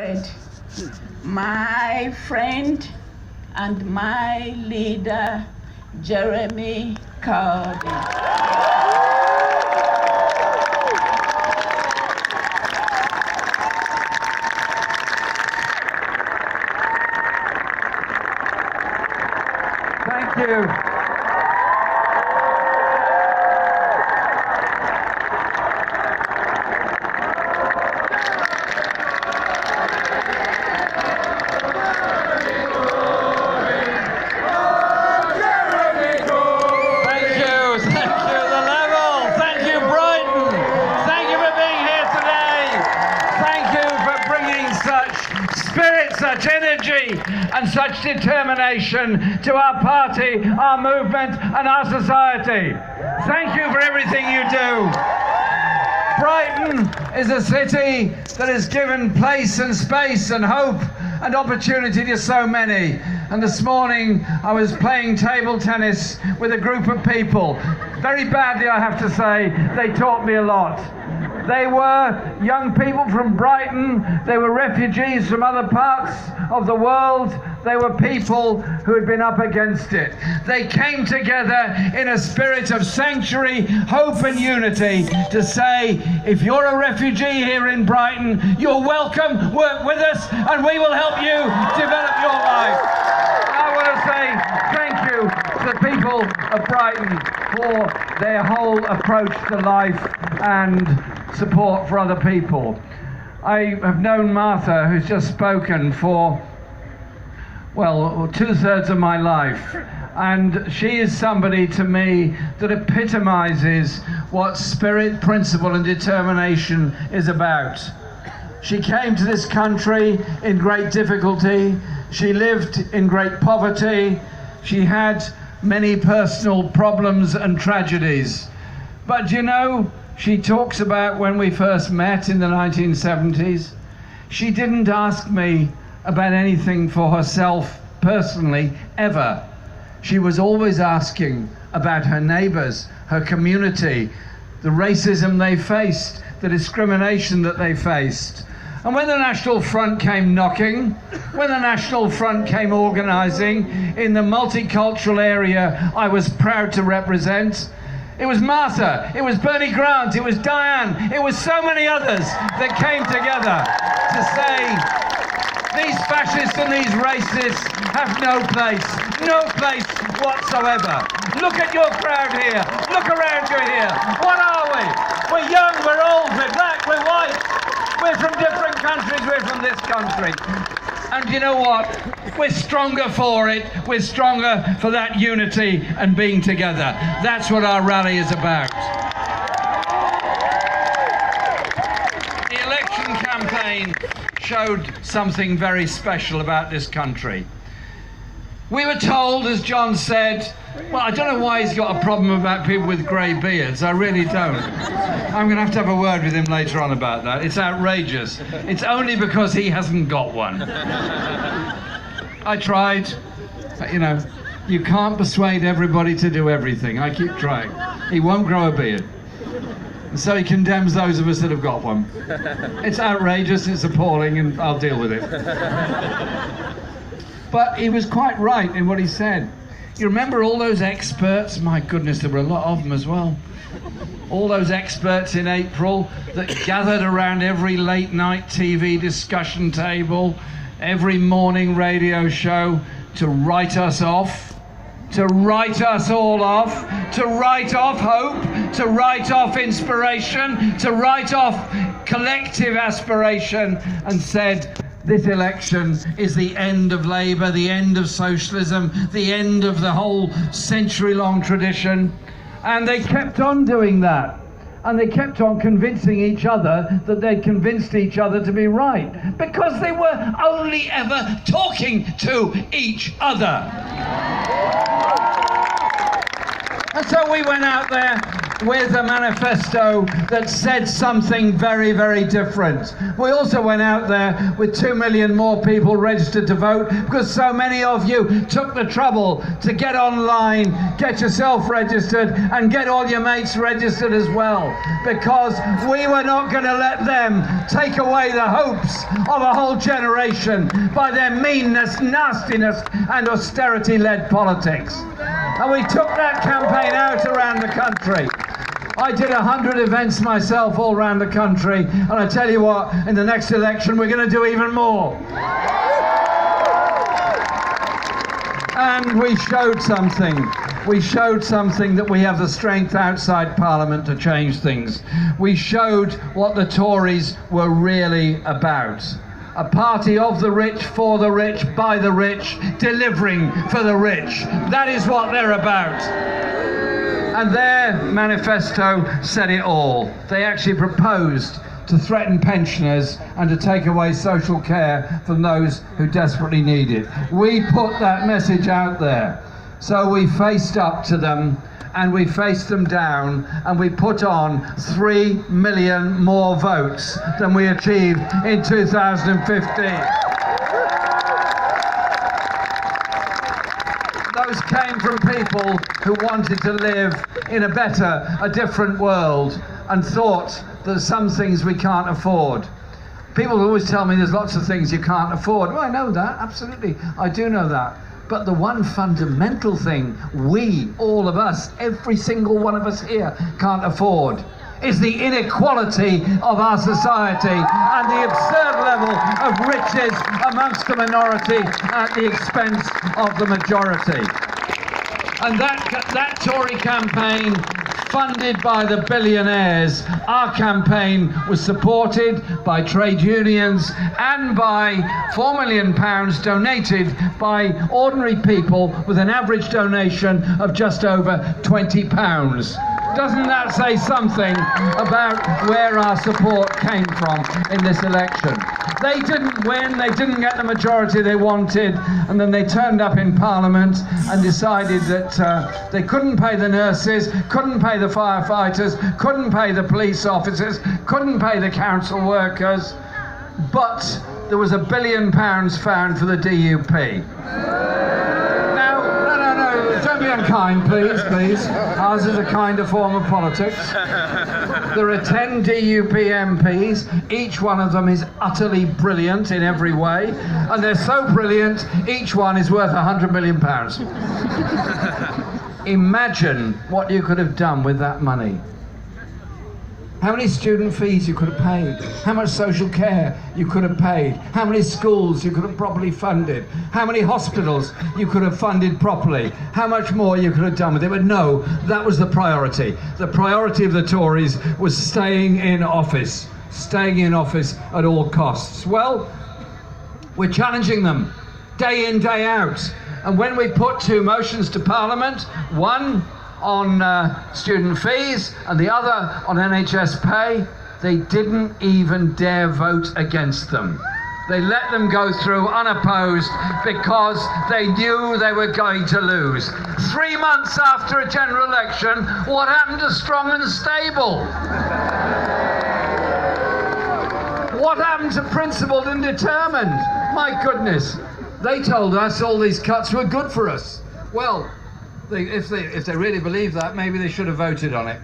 beloved, my friend and my leader, Jeremy Corbyn. Thank you. Such energy and such determination to our party, our movement and our society. Thank you for everything you do. Brighton is a city that has given place and space and hope and opportunity to so many. And this morning I was playing table tennis with a group of people. Very badly, I have to say. They taught me a lot. They were young people from Brighton. They were refugees from other parts of the world. They were people who had been up against it. They came together in a spirit of sanctuary, hope and unity to say, if you're a refugee here in Brighton, you're welcome, work with us, and we will help you develop your life. I want to say thank you to the people of Brighton for their whole approach to life and support for other people. I have known Martha, who's just spoken, for, well, 2/3 of my life. And she is somebody to me that epitomizes what spirit, principle and determination is about. She came to this country in great difficulty. She lived in great poverty. She had many personal problems and tragedies. But you know, she talks about when we first met in the 1970s. She didn't ask me about anything for herself personally, ever. She was always asking about her neighbours, her community, the racism they faced, the discrimination that they faced. And when the National Front came knocking, when the National Front came organising in the multicultural area I was proud to represent, it was Martha, it was Bernie Grant, it was Diane, it was so many others that came together to say, these fascists and these racists have no place whatsoever. Look at your crowd here, look around you here. What are we? We're young, we're old, we're black, we're white. We're from different countries, we're from this country. And you know what? We're stronger for it. We're stronger for that unity and being together. That's what our rally is about. The election campaign showed something very special about this country. We were told, as John said, well, I don't know why he's got a problem about people with grey beards. I really don't. I'm going to have a word with him later on about that. It's outrageous. It's only because he hasn't got one. I tried. But, you know, you can't persuade everybody to do everything. I keep trying. He won't grow a beard. And so he condemns those of us that have got one. It's outrageous, it's appalling, and I'll deal with it. But he was quite right in what he said. You remember all those experts? My goodness, there were a lot of them as well. All those experts in April that gathered around every late night TV discussion table, every morning radio show to write us off, to write us all off, to write off hope, to write off inspiration, to write off collective aspiration, and said, this election is the end of Labour, the end of socialism, the end of the whole century-long tradition. And they kept on doing that. And they kept on convincing each other that they'd convinced each other to be right, because they were only ever talking to each other. And so we went out there with a manifesto that said something very, very different. We also went out there with 2 million more people registered to vote, because so many of you took the trouble to get online, get yourself registered, and get all your mates registered as well, because we were not going to let them take away the hopes of a whole generation by their meanness, nastiness, and austerity-led politics. And we took that campaign out around the country. I did 100 events myself all around the country, and I tell you what, in the next election we're going to do even more. And we showed something. We showed something, that we have the strength outside Parliament to change things. We showed what the Tories were really about. A party of the rich, for the rich, by the rich, delivering for the rich. That is what they're about. And their manifesto said it all. They actually proposed to threaten pensioners and to take away social care from those who desperately need it. We put that message out there. So we faced up to them, and we faced them down, and we put on 3 million more votes than we achieved in 2015. Those came from people who wanted to live in a different world, and thought there's some things we can't afford. People always tell me there's lots of things you can't afford. Well, I know that, absolutely, I do know that. But the one fundamental thing we, all of us, every single one of us here, can't afford is the inequality of our society and the absurd level of riches amongst the minority at the expense of the majority. And that Tory campaign, funded by the billionaires, our campaign was supported by trade unions and by £4 million donated by ordinary people, with an average donation of just over £20. Doesn't that say something about where our support came from in this election? They didn't win, they didn't get the majority they wanted, and then they turned up in Parliament and decided that they couldn't pay the nurses, couldn't pay the firefighters, couldn't pay the police officers, couldn't pay the council workers, but there was £1 billion found for the DUP. Don't be unkind, please. Ours is a kinder form of politics. There are 10 DUP MPs. Each one of them is utterly brilliant in every way. And they're so brilliant, each one is worth £100 million. Imagine what you could have done with that money. How many student fees you could have paid, how much social care you could have paid, how many schools you could have properly funded, how many hospitals you could have funded properly, how much more you could have done with it. But no, that was the priority. The priority of the Tories was staying in office at all costs. Well, we're challenging them day in, day out. And when we put 2 motions to Parliament, one on student fees and the other on NHS pay, they didn't even dare vote against them. They let them go through unopposed because they knew they were going to lose. 3 months after a general election, what happened to Strong and Stable? What happened to Principled and Determined? My goodness, they told us all these cuts were good for us. Well, if they really believe that, maybe they should have voted on it.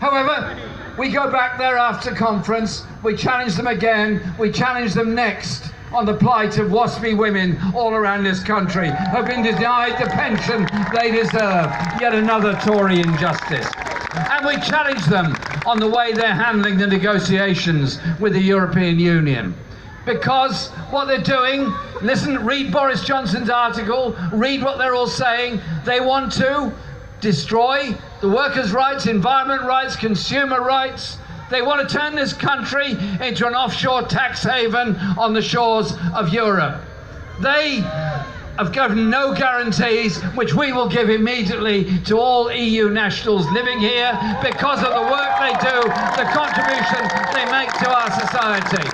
However, we go back there after conference, we challenge them again, we challenge them next on the plight of waspy women all around this country who have been denied the pension they deserve. Yet another Tory injustice. And we challenge them on the way they're handling the negotiations with the European Union. Because what they're doing, listen, read Boris Johnson's article, read what they're all saying. They want to destroy the workers' rights, environment rights, consumer rights. They want to turn this country into an offshore tax haven on the shores of Europe. They have given no guarantees, which we will give immediately to all EU nationals living here because of the work they do, the contribution they make to our society.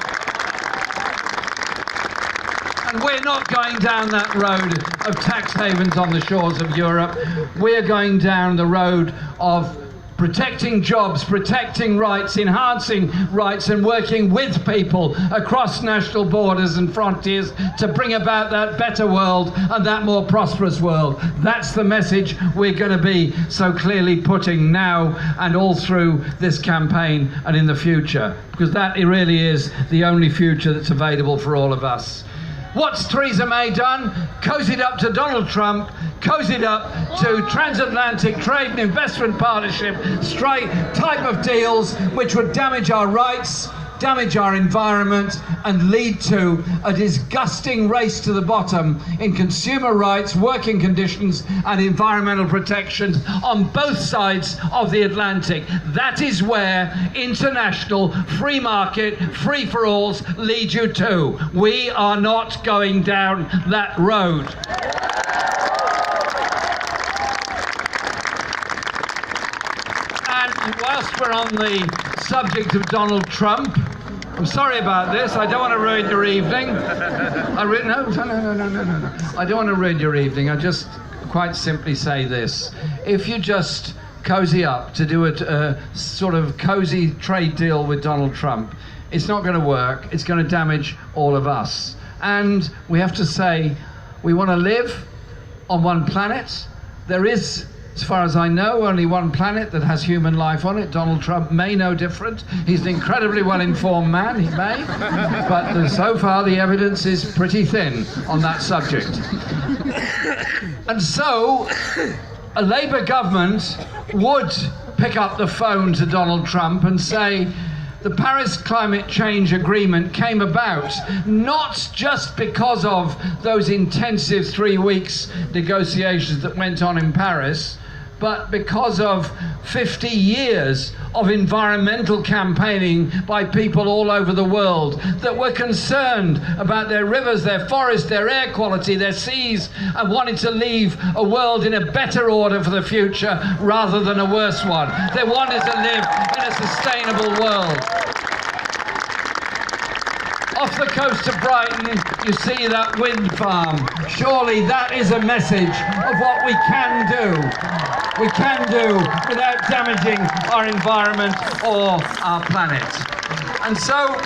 And we're not going down that road of tax havens on the shores of Europe. We're going down the road of protecting jobs, protecting rights, enhancing rights, and working with people across national borders and frontiers to bring about that better world and that more prosperous world. That's the message we're going to be so clearly putting now and all through this campaign and in the future, because that really is the only future that's available for all of us. What's Theresa May done? Cozied up to Donald Trump, cozied up to transatlantic trade and investment partnership, straight type of deals which would damage our rights, damage our environment, and lead to a disgusting race to the bottom in consumer rights, working conditions, and environmental protections on both sides of the Atlantic. That is where international free market, free-for-alls lead you to. We are not going down that road. And whilst we're on the subject of Donald Trump, I'm sorry about this. I don't want to ruin your evening. No. I don't want to ruin your evening. I just quite simply say this. If you just cozy up to do a sort of cozy trade deal with Donald Trump, it's not going to work. It's going to damage all of us. And we have to say, we want to live on one planet. There is, as far as I know, only one planet that has human life on it. Donald Trump may know different. He's an incredibly well-informed man, he may. But so far the evidence is pretty thin on that subject. And so a Labour government would pick up the phone to Donald Trump and say, the Paris Climate Change Agreement came about not just because of those intensive 3 weeks negotiations that went on in Paris, but because of 50 years of environmental campaigning by people all over the world that were concerned about their rivers, their forests, their air quality, their seas, and wanted to leave a world in a better order for the future rather than a worse one. They wanted to live in a sustainable world. Off the coast of Brighton, you see that wind farm. Surely that is a message of what we can do. We can do without damaging our environment or our planet. And so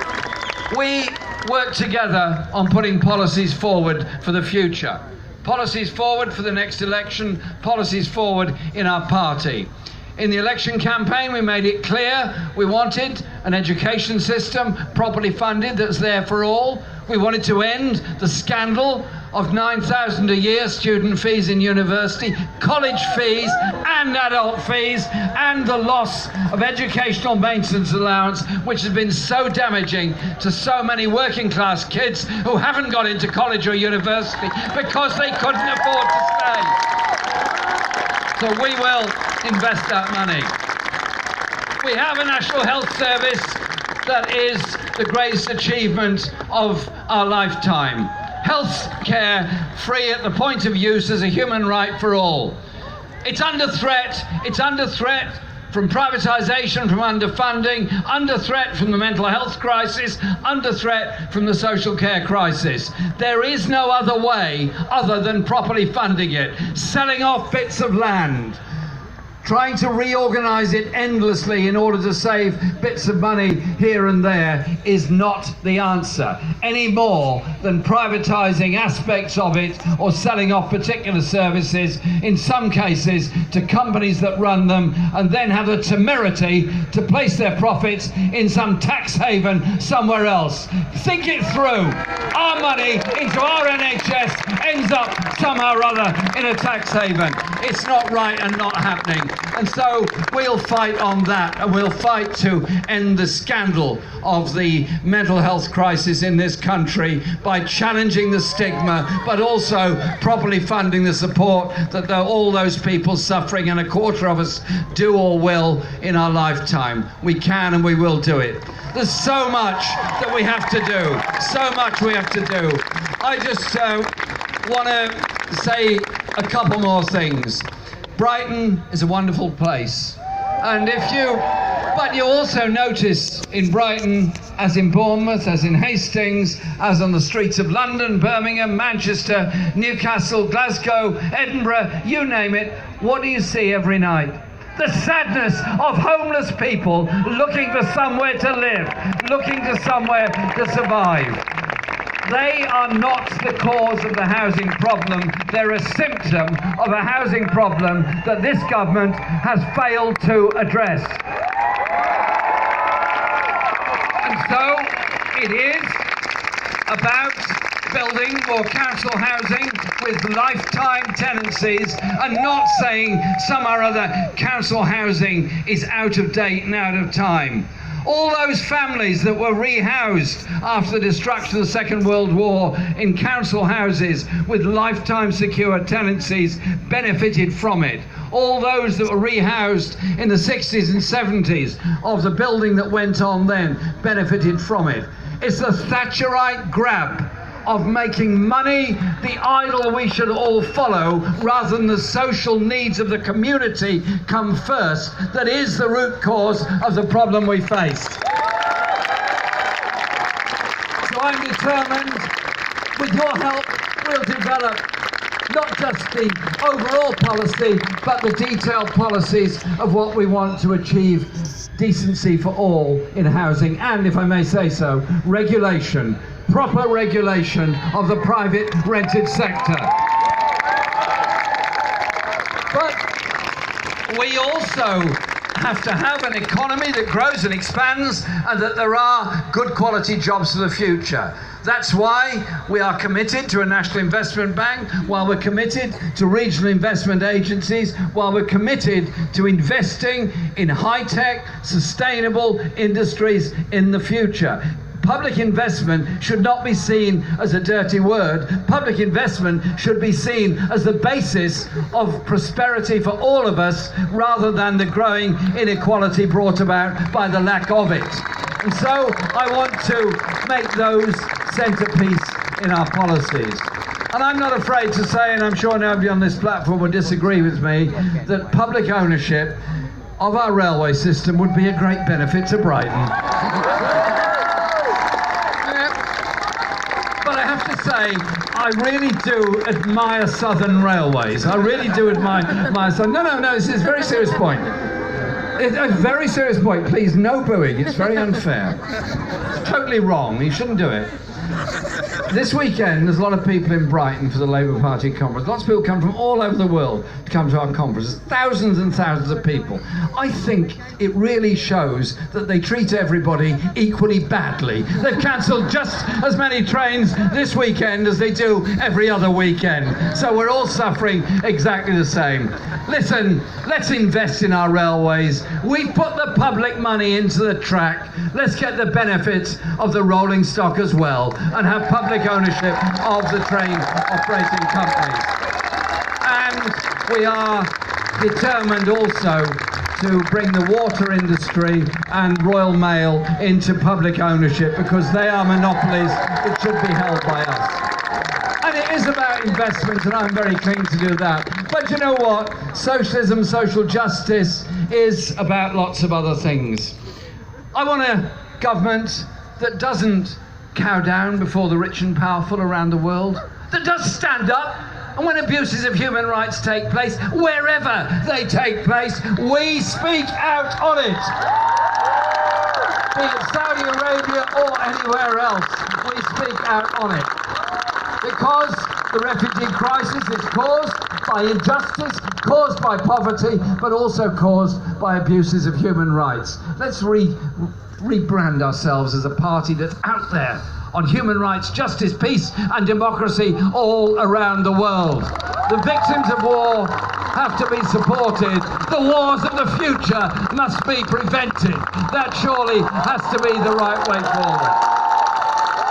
we work together on putting policies forward for the future. Policies forward for the next election, policies forward in our party. In the election campaign, we made it clear we wanted an education system properly funded that's there for all. We wanted to end the scandal of $9,000 a year student fees in university, college fees and adult fees, and the loss of educational maintenance allowance, which has been so damaging to so many working class kids who haven't got into college or university because they couldn't afford to stay. So we will invest that money. We have a National Health Service that is the greatest achievement of our lifetime. Health care free at the point of use is a human right for all. It's under threat. It's under threat from privatisation, from underfunding, under threat from the mental health crisis, under threat from the social care crisis. There is no other way other than properly funding it. Selling off bits of land, trying to reorganise it endlessly in order to save bits of money here and there is not the answer, any more than privatising aspects of it or selling off particular services, in some cases to companies that run them and then have the temerity to place their profits in some tax haven somewhere else. Think it through. Our money into our NHS ends up somehow or other in a tax haven. It's not right and not happening. And so we'll fight on that, and we'll fight to end the scandal of the mental health crisis in this country by challenging the stigma, but also properly funding the support that all those people suffering, and a quarter of us do or will in our lifetime. We can and we will do it. There's so much that we have to do, so much we have to do. I just want to say a couple more things. Brighton is a wonderful place, and but you also notice in Brighton, as in Bournemouth, as in Hastings, as on the streets of London, Birmingham, Manchester, Newcastle, Glasgow, Edinburgh, you name it, what do you see every night? The sadness of homeless people looking for somewhere to live, looking for somewhere to survive. They are not the cause of the housing problem. They're a symptom of a housing problem that this government has failed to address. And so it is about building more council housing with lifetime tenancies and not saying some or other council housing is out of date and out of time. All those families that were rehoused after the destruction of the Second World War in council houses with lifetime secure tenancies benefited from it. All those that were rehoused in the 60s and 70s of the building that went on then benefited from it. It's the Thatcherite grab of making money the idol we should all follow rather than the social needs of the community come first that is the root cause of the problem we faced. So I'm determined, with your help, we'll develop not just the overall policy, but the detailed policies of what we want to achieve decency for all in housing and, if I may say so, regulation. Proper regulation of the private rented sector. But we also have to have an economy that grows and expands and that there are good quality jobs for the future. That's why we are committed to a national investment bank, while we're committed to regional investment agencies, while we're committed to investing in high-tech, sustainable industries in the future. Public investment should not be seen as a dirty word. Public investment should be seen as the basis of prosperity for all of us, rather than the growing inequality brought about by the lack of it. And so I want to make those centrepiece in our policies. And I'm not afraid to say, and I'm sure nobody on this platform would disagree with me, that public ownership of our railway system would be a great benefit to Brighton. Say, I really do admire Southern Railways. I really do admire Southern. No, this is a very serious point. It's a very serious point. Please, no booing. It's very unfair. It's totally wrong. You shouldn't do it. This weekend, there's a lot of people in Brighton for the Labour Party conference. Lots of people come from all over the world to come to our conference. There's thousands and thousands of people. I think it really shows that they treat everybody equally badly. They've cancelled just as many trains this weekend as they do every other weekend. So we're all suffering exactly the same. Listen, let's invest in our railways. We've put the public money into the track. Let's get the benefits of the rolling stock as well and have public ownership of the train operating companies. And we are determined also to bring the water industry and Royal Mail into public ownership, because they are monopolies that should be held by us. And it is about investment, and I'm very keen to do that. But you know what? Socialism, social justice is about lots of other things. I want a government that doesn't cow down before the rich and powerful around the world, that does stand up, and when abuses of human rights take place, wherever they take place, we speak out on it. Be it Saudi Arabia or anywhere else, we speak out on it. Because the refugee crisis is caused by injustice, caused by poverty, but also caused by abuses of human rights. Let's rebrand ourselves as a party that's out there on human rights, justice, peace and democracy all around the world. The victims of war have to be supported. The wars of the future must be prevented. That surely has to be the right way forward.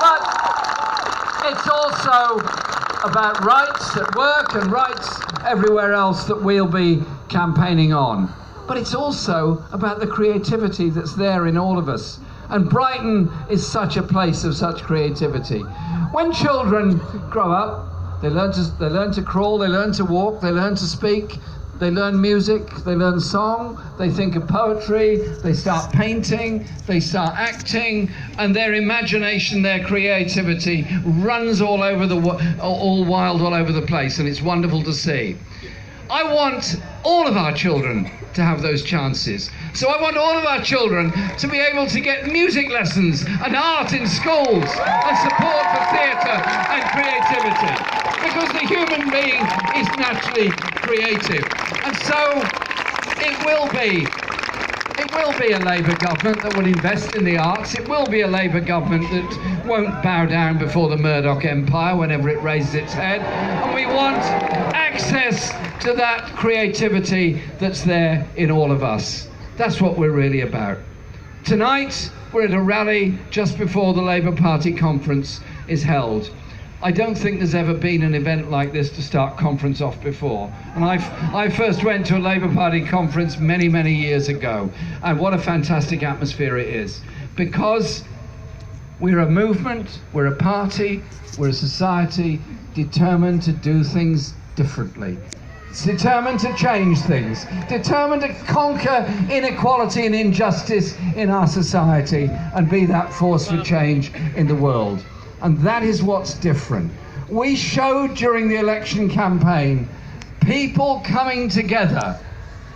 But it's also about rights at work and rights everywhere else that we'll be campaigning on. But it's also about the creativity that's there in all of us. And Brighton is such a place of such creativity. When children grow up, they learn to crawl, they learn to walk, they learn to speak, they learn music, they learn song, they think of poetry, they start painting, they start acting, and their imagination, their creativity runs all over all wild all over the place, and it's wonderful to see. I want all of our children to have those chances. So I want all of our children to be able to get music lessons and art in schools and support for theatre and creativity, because the human being is naturally creative. And so it will be a Labour government that will invest in the arts. It will be a Labour government that won't bow down before the Murdoch empire whenever it raises its head. And we want access to that creativity that's there in all of us. That's what we're really about. Tonight, we're at a rally just before the Labour Party conference is held. I don't think there's ever been an event like this to start conference off before. And I first went to a Labour Party conference many, many years ago. And what a fantastic atmosphere it is. Because we're a movement, we're a party, we're a society determined to do things differently. It's determined to change things, determined to conquer inequality and injustice in our society and be that force for change in the world. And that is what's different. We showed during the election campaign people coming together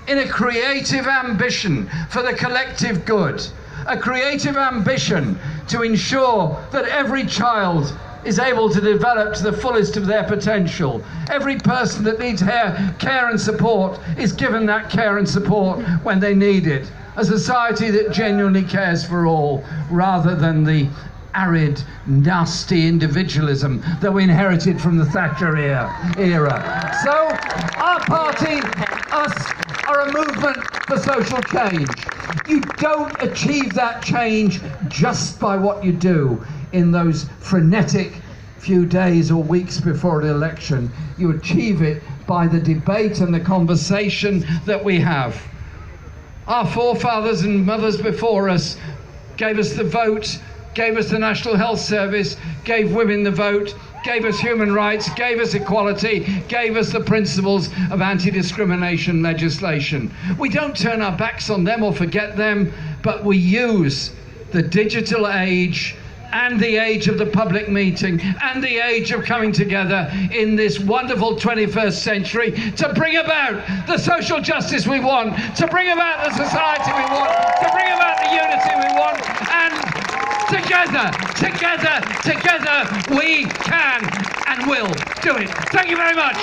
in a creative ambition for the collective good, a creative ambition to ensure that every child is able to develop to the fullest of their potential. Every person that needs care and support is given that care and support when they need it. A society that genuinely cares for all, rather than the arid, nasty individualism that we inherited from the Thatcher era. So our party, us, are a movement for social change. You don't achieve that change just by what you do in those frenetic few days or weeks before an election. You achieve it by the debate and the conversation that we have. Our forefathers and mothers before us gave us the vote, gave us the National Health Service, gave women the vote, gave us human rights, gave us equality, gave us the principles of anti-discrimination legislation. We don't turn our backs on them or forget them, but we use the digital age and the age of the public meeting and the age of coming together in this wonderful 21st century to bring about the social justice we want, to bring about the society we want, to bring about the unity we want, and together, we can and will do it. Thank you very much.